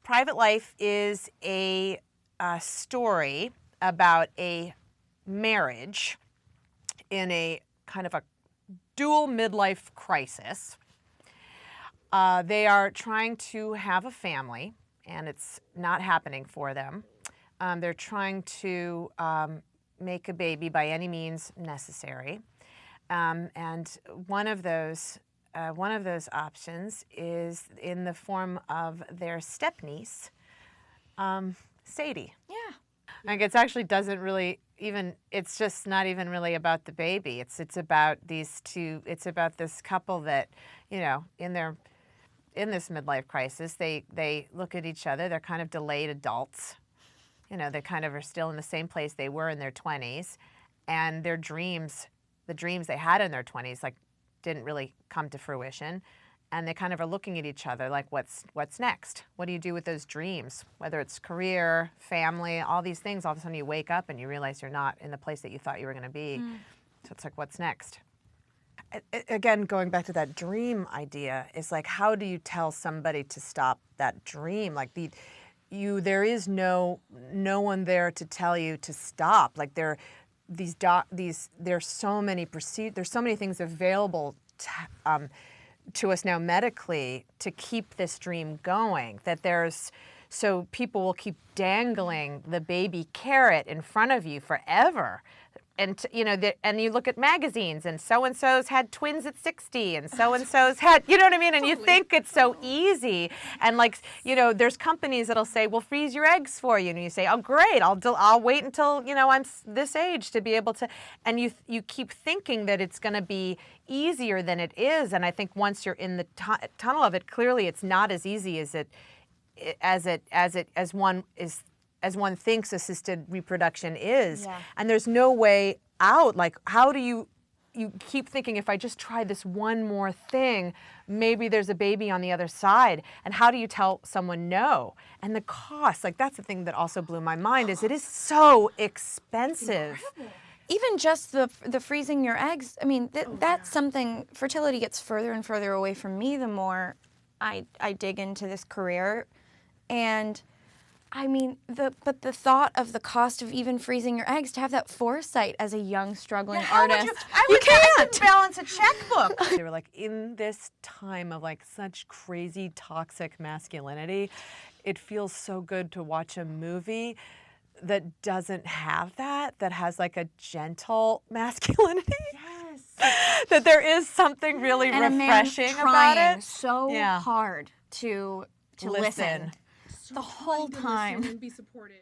Private Life is a story about a marriage in a kind of a dual midlife crisis. They are trying to have a family, and it's not happening for them. They're trying to make a baby by any means necessary, and one of those options is in the form of their stepniece, Sadie. Yeah. Like, it actually doesn't really even, it's just not even really about the baby. It's about these two, it's about this couple that, you know, in this midlife crisis, they look at each other, they're kind of delayed adults. You know, they kind of are still in the same place they were in their 20s, and their dreams, the dreams they had in their 20s, like, didn't really come to fruition. And they kind of are looking at each other like, what's next? What do you do with those dreams? Whether it's career, family, all these things, all of a sudden you wake up and you realize you're not in the place that you thought you were going to be. So it's like, what's next? Again, going back to that dream idea, is like, how do you tell somebody to stop that dream? Like, there is no one there to tell you to stop. Like, there's so many things available to us now medically to keep this dream going, so people will keep dangling the baby carrot in front of you forever. And you know, and you look at magazines, and so-and-so's had twins at 60, and so-and-so's had, you know what I mean? And you think it's so easy. And, like, you know, there's companies that'll say, we'll freeze your eggs for you. And you say, oh, great, I'll wait until, you know, I'm this age to be able to. And you keep thinking that it's going to be easier than it is. And I think once you're in the tunnel of it, clearly it's not as easy as one thinks assisted reproduction is. Yeah. And there's no way out. Like, how do you keep thinking, if I just try this one more thing, maybe there's a baby on the other side. And how do you tell someone no? And the cost, like, that's the thing that also blew my mind, is it is so expensive. Even just the freezing your eggs, I mean, that's something, fertility gets further and further away from me the more I dig into this career. And I mean, but the thought of the cost of even freezing your eggs, to have that foresight as a young, struggling artist. You can't balance a checkbook. They were like, in this time of, like, such crazy toxic masculinity, it feels so good to watch a movie that doesn't have that has, like, a gentle masculinity. Yes. That there is something really refreshing about it. So hard to listen. The whole time. And be supportive.